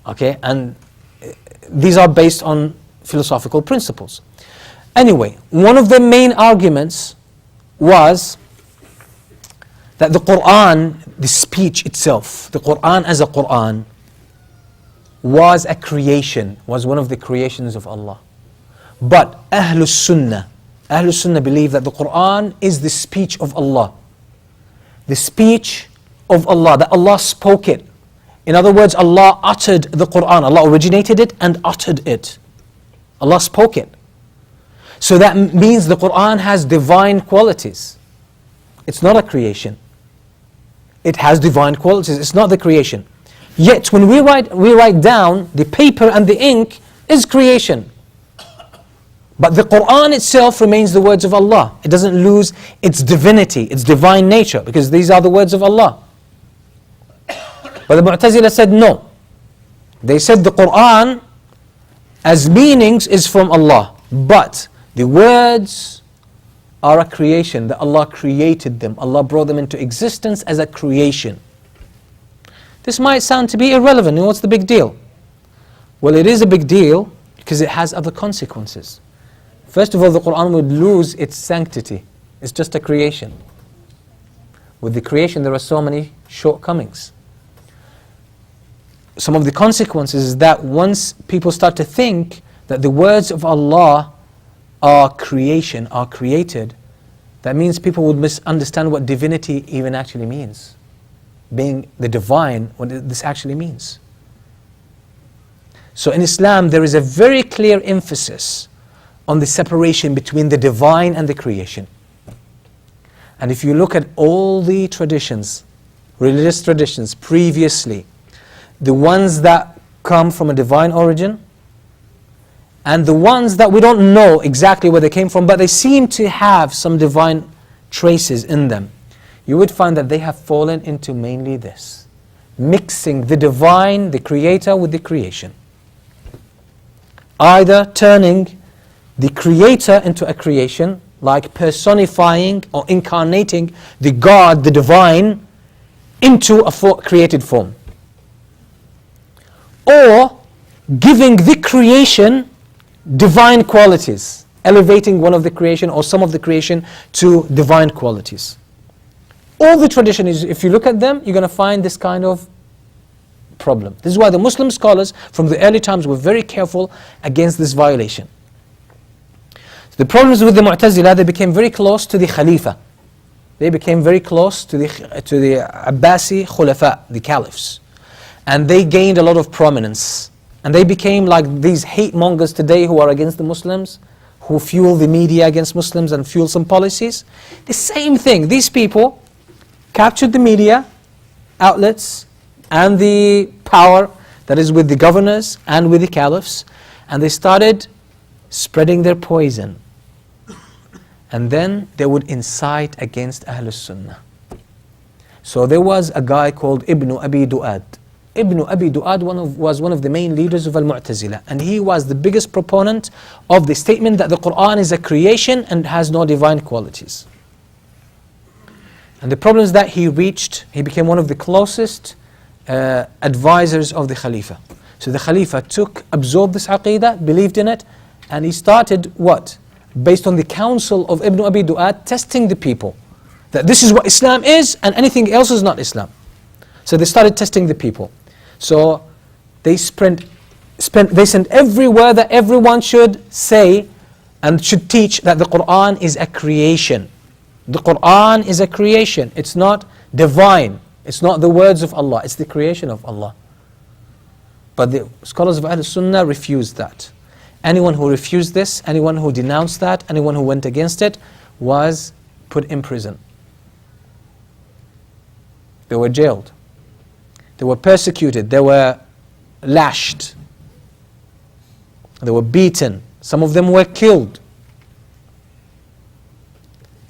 Okay, and these are based on philosophical principles. Anyway, one of the main arguments was that the Quran, the speech itself, the Quran as a Quran, was a creation, was one of the creations of Allah. But Ahlus Sunnah believe that the Quran is the speech of Allah. The speech of Allah, that Allah spoke it. In other words, Allah uttered the Quran. Allah originated it and uttered it. Allah spoke it. So that means the Quran has divine qualities. It's not a creation. It has divine qualities. It's not the creation. Yet when we write down, the paper and the ink is creation. But the Quran itself remains the words of Allah. It doesn't lose its divinity, its divine nature, because these are the words of Allah. But the Mu'tazila said no. They said the Quran as meanings is from Allah, but the words are a creation, that Allah created them. Allah brought them into existence as a creation. This might sound to be irrelevant. What's the big deal? Well, it is a big deal because it has other consequences. First of all, the Quran would lose its sanctity. It's just a creation. With the creation, there are so many shortcomings. Some of the consequences is that once people start to think that the words of Allah are creation, are created, that means people would misunderstand what divinity even actually means. Being the divine, what this actually means. So in Islam, there is a very clear emphasis on the separation between the divine and the creation. And if you look at all the traditions, religious traditions previously, the ones that come from a divine origin, and the ones that we don't know exactly where they came from, but they seem to have some divine traces in them, you would find that they have fallen into mainly this, mixing the divine, the creator, with the creation. Either turning the creator into a creation, like personifying or incarnating the God, the divine, into a created form. Or giving the creation divine qualities, elevating one of the creation or some of the creation to divine qualities. All the traditions, if you look at them, you're going to find this kind of problem. This is why the Muslim scholars from the early times were very careful against this violation. The problems with the Mu'tazila, they became very close to the Khalifa. They became very close to the Abbasi Khulafa, the caliphs. And they gained a lot of prominence. And they became like these hate mongers today who are against the Muslims, who fuel the media against Muslims and fuel some policies. The same thing. These people captured the media outlets and the power that is with the governors and with the caliphs, and they started spreading their poison. And then they would incite against Ahlul Sunnah. So there was a guy called Ibn Abi Du'ad. Ibn Abi Du'ad was one of the main leaders of Al-Mu'tazila, and he was the biggest proponent of the statement that the Quran is a creation and has no divine qualities. And the problem is that he became one of the closest advisors of the Khalifa. So the Khalifa absorbed this aqidah, believed in it, and he started what? Based on the counsel of Ibn Abi Du'ad, testing the people. That this is what Islam is and anything else is not Islam. So they started testing the people. So they sent everywhere that everyone should say and should teach that the Quran is a creation. The Quran is a creation. It's not divine. It's not the words of Allah. It's the creation of Allah. But the scholars of Ahl Sunnah refused that. Anyone who refused this, anyone who denounced that, anyone who went against it was put in prison. They were jailed. They were persecuted. They were lashed. They were beaten. Some of them were killed.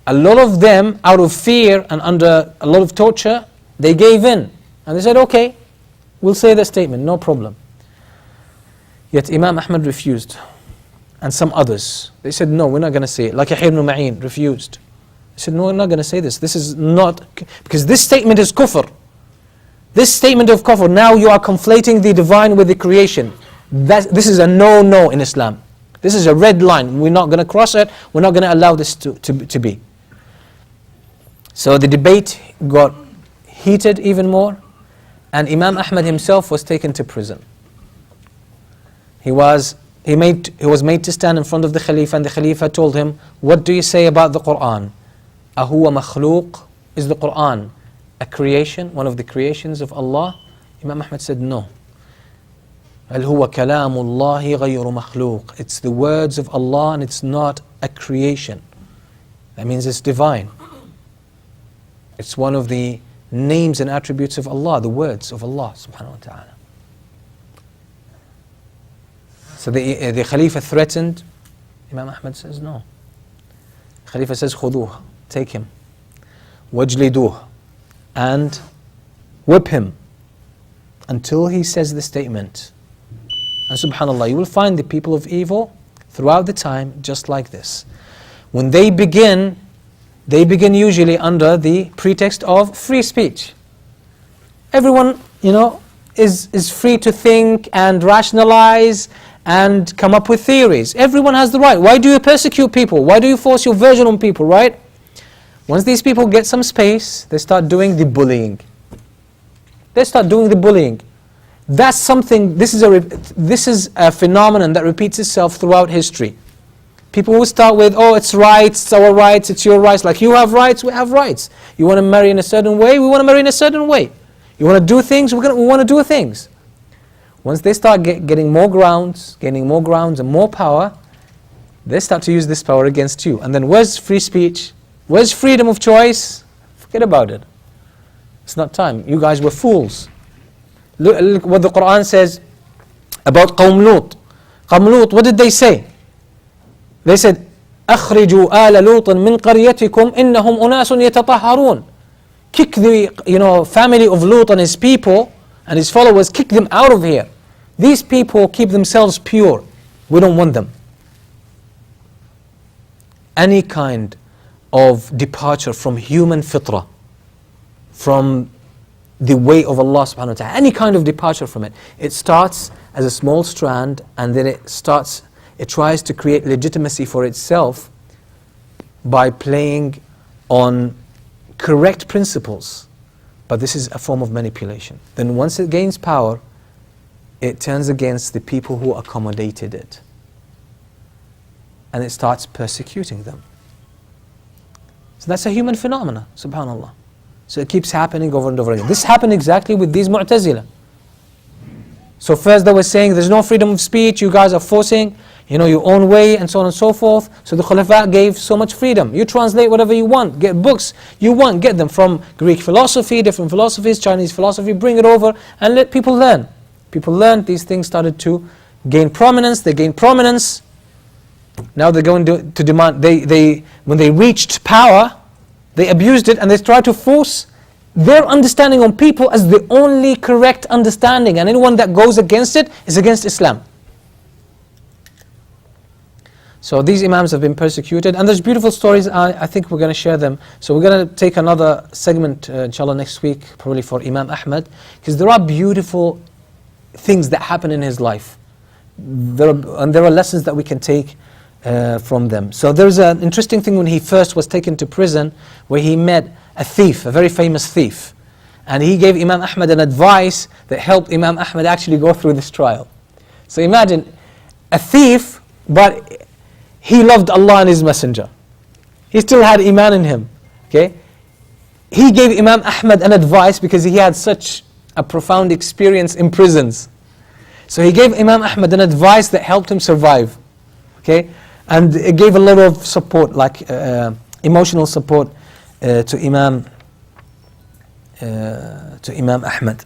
A lot of them, out of fear and under a lot of torture, they gave in. And they said, okay, we'll say the statement, no problem. Yet Imam Ahmed refused. And some others. They said, no, we're not going to say it. Like Yahya ibn Ma'in refused. He said, no, we're not going to say this. This is not, because this statement is kufr. This statement of kufr, now you are conflating the divine with the creation. This is a no in Islam. This is a red line. We're not going to cross it. We're not going to allow this to be. So the debate got heated even more, and Imam Ahmed himself was taken to prison. He was made to stand in front of the Khalifa, and the Khalifa told him, what do you say about the Quran? Ahuwa makhluq? Is the Quran a creation, one of the creations of Allah? Imam Ahmed said, no. Al huwa kalamullahi ghayru makhluq. It's the words of Allah and it's not a creation. That means it's divine. It's one of the names and attributes of Allah, the words of Allah subhanahu wa ta'ala. So the Khalifa threatened Imam Ahmed says no. Khalifa says خذوه, take him, wajliduh, and whip him until he says the statement. And subhanallah, you will find the people of evil throughout the time just like this. When they begin usually under the pretext of free speech. Everyone, is free to think and rationalize and come up with theories. Everyone has the right. Why do you persecute people? Why do you force your version on people, right? Once these people get some space, they start doing the bullying. That's something, this is a phenomenon that repeats itself throughout history. People will start with, oh, it's rights, it's our rights, it's your rights. Like you have rights, we have rights. You want to marry in a certain way, we want to marry in a certain way. You want to do things, we want to do things. Once they start getting more grounds and more power, they start to use this power against you. And then where's free speech? Where's freedom of choice? Forget about it. It's not time. You guys were fools. Look what the Quran says about Qawm Lut. Qawm Lut, what did they say? They said, أخرجوا آل لوط من قريتكم إنهم أناس يتطهرون. Kick the family of Lut and his people and his followers, kick them out of here. These people keep themselves pure. We don't want them. Any kind of departure from human fitrah, from the way of Allah subhanahu wa ta'ala, any kind of departure from it, it starts as a small strand and then it tries to create legitimacy for itself by playing on correct principles. But this is a form of manipulation. Then once it gains power, it turns against the people who accommodated it. And it starts persecuting them. So that's a human phenomena, subhanallah. So it keeps happening over and over again. This happened exactly with these Mu'tazila. So first they were saying there's no freedom of speech, you guys are forcing your own way and so on and so forth. So the Khulafa gave so much freedom. You translate whatever you want, get books you want, get them from Greek philosophy, different philosophies, Chinese philosophy, bring it over and let people learn. People learned, these things started to gain prominence, they gained prominence. Now they're going to demand, when they reached power, they abused it and they tried to force their understanding on people as the only correct understanding, and anyone that goes against it is against Islam. So these Imams have been persecuted, and there's beautiful stories, I think we're going to share them. So we're going to take another segment, inshallah, next week, probably for Imam Ahmed, because there are beautiful things that happen in his life. There are lessons that we can take from them. So there's an interesting thing when he first was taken to prison, where he met a thief, a very famous thief. And he gave Imam Ahmed an advice that helped Imam Ahmed actually go through this trial. So imagine, a thief, but he loved Allah and His Messenger. He still had Iman in him. Okay? He gave Imam Ahmed an advice because he had such a profound experience in prisons. So he gave Imam Ahmed an advice that helped him survive. Okay? And it gave a lot of support, like emotional support to Imam Ahmed.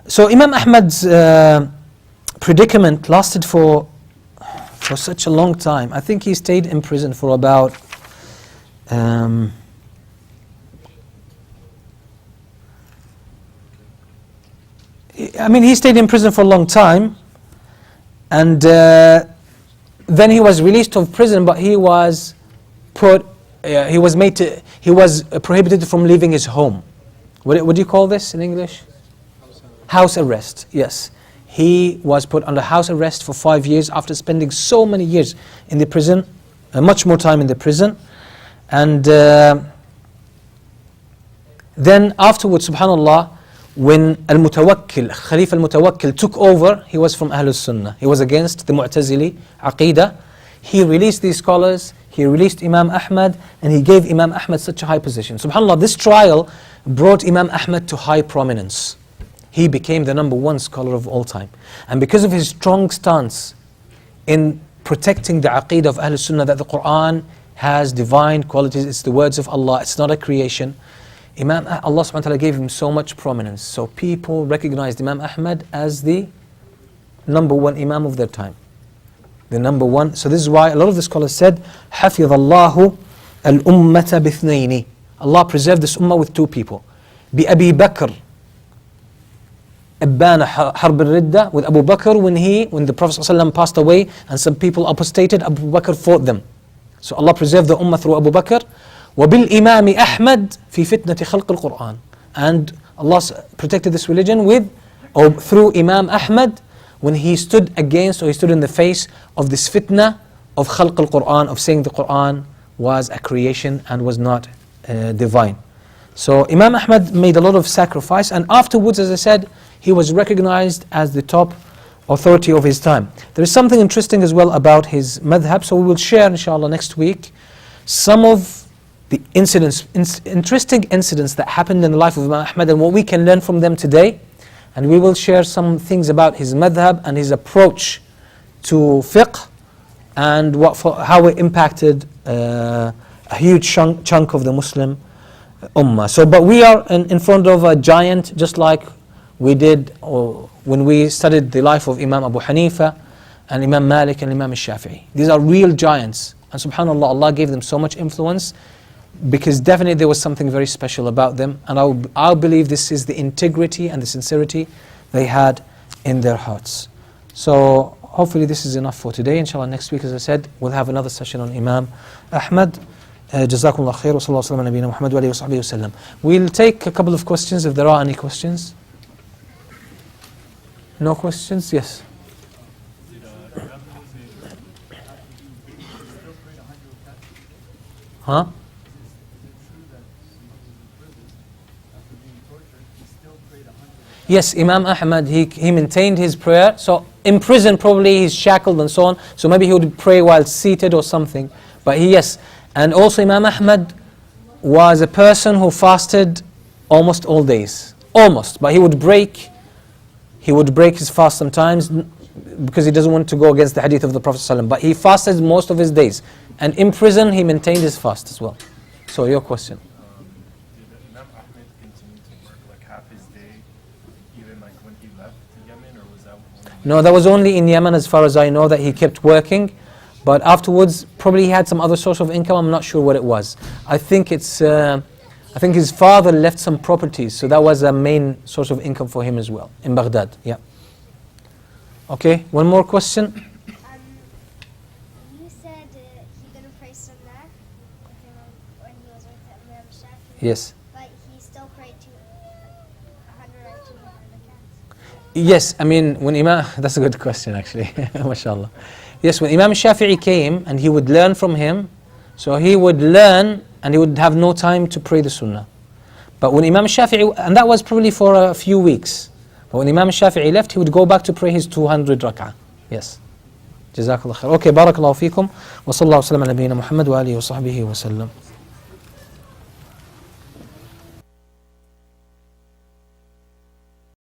So Imam Ahmed's predicament lasted for such a long time. I think he stayed in prison for about he stayed in prison for a long time, and then he was released of prison, but he was prohibited from leaving his home. What do you call this in English? House arrest, yes. He was put under house arrest for 5 years after spending so many years in the prison, much more time in the prison. And then afterwards, subhanallah, when Khalifa Al-Mutawakkil took over, he was from Ahlul Sunnah. He was against the Mu'tazili Aqidah. He released these scholars, he released Imam Ahmed, and he gave Imam Ahmed such a high position. SubhanAllah, this trial brought Imam Ahmed to high prominence. He became the #1 scholar of all time. And because of his strong stance in protecting the Aqidah of Ahlul Sunnah, that the Quran has divine qualities, it's the words of Allah, it's not a creation, Allah subhanahu wa ta'ala gave him so much prominence. So people recognized Imam Ahmed as the number one Imam of their time. The number one. So this is why a lot of the scholars said, حَفِظَ اللَّهُ الْأُمَّةَ بِاثْنَيْنِ. Allah preserved this ummah with two people. بِأَبِي بَكْرٍ Ibban Harb al-Ridda, with Abu Bakr, when the Prophet ﷺ passed away and some people apostated, Abu Bakr fought them. So Allah preserved the ummah through Abu Bakr. وَبِالْإِمَامِ أَحْمَدٍ فِي فِتْنَةِ خَلْقِ الْقُرْآنِ. And Allah protected this religion through Imam Ahmed, when he stood against, or he stood in the face of this fitna of khalq al-Quran, of saying the Quran was a creation and was not divine. So Imam Ahmed made a lot of sacrifice, and afterwards, as I said, he was recognized as the top authority of his time. There is something interesting as well about his madhab, so we will share inshallah next week some of the interesting incidents that happened in the life of Imam Ahmed and what we can learn from them today. And we will share some things about his madhab and his approach to fiqh, and how it impacted a huge chunk of the Muslim ummah. But we are in front of a giant, just like we did when we studied the life of Imam Abu Hanifa and Imam Malik and Imam Shafi'i. These are real giants, and subhanAllah, Allah gave them so much influence, because definitely there was something very special about them, and I believe this is the integrity and the sincerity they had in their hearts. So hopefully this is enough for today. Inshallah next week, as I said, we'll have another session on Imam Ahmed. Jazakumullah khair wa sallallahu ala nabiyyina Muhammad wa alihi wa sahbihi wa sallam. We'll take a couple of questions if there are any questions. No questions? Yes. Huh? Yes, Imam Ahmad, he maintained his prayer. So in prison probably he's shackled and so on. So maybe he would pray while seated or something. But yes. And also Imam Ahmad was a person who fasted almost all days. Almost. But he would break his fast sometimes because he doesn't want to go against the hadith of the Prophet ﷺ. But he fasted most of his days. And in prison he maintained his fast as well. So your question. No, that was only in Yemen, as far as I know, that he kept working. But afterwards, probably he had some other source of income. I'm not sure what it was. I think his father left some properties, so that was a main source of income for him as well in Baghdad. Yeah. Okay. One more question. You said he didn't pray Sunnah when he was with Imam Shafi'i. Yes. But he still prayed 100 or 200 rakats. Yes, I mean, that's a good question actually, mashallah. Yes, when Imam Shafi'i came and he would learn from him, so he would learn and he would have no time to pray the Sunnah. But when Imam Shafi'i, and that was probably for a few weeks, but when Imam Shafi'i left, he would go back to pray his 200 rak'ah. Yes. Jazakallah khair. Okay, barakallahu feekum. Wa sallallahu wa sallam ala nabiyyina Muhammad wa alihi wa sahbihi wa sallam.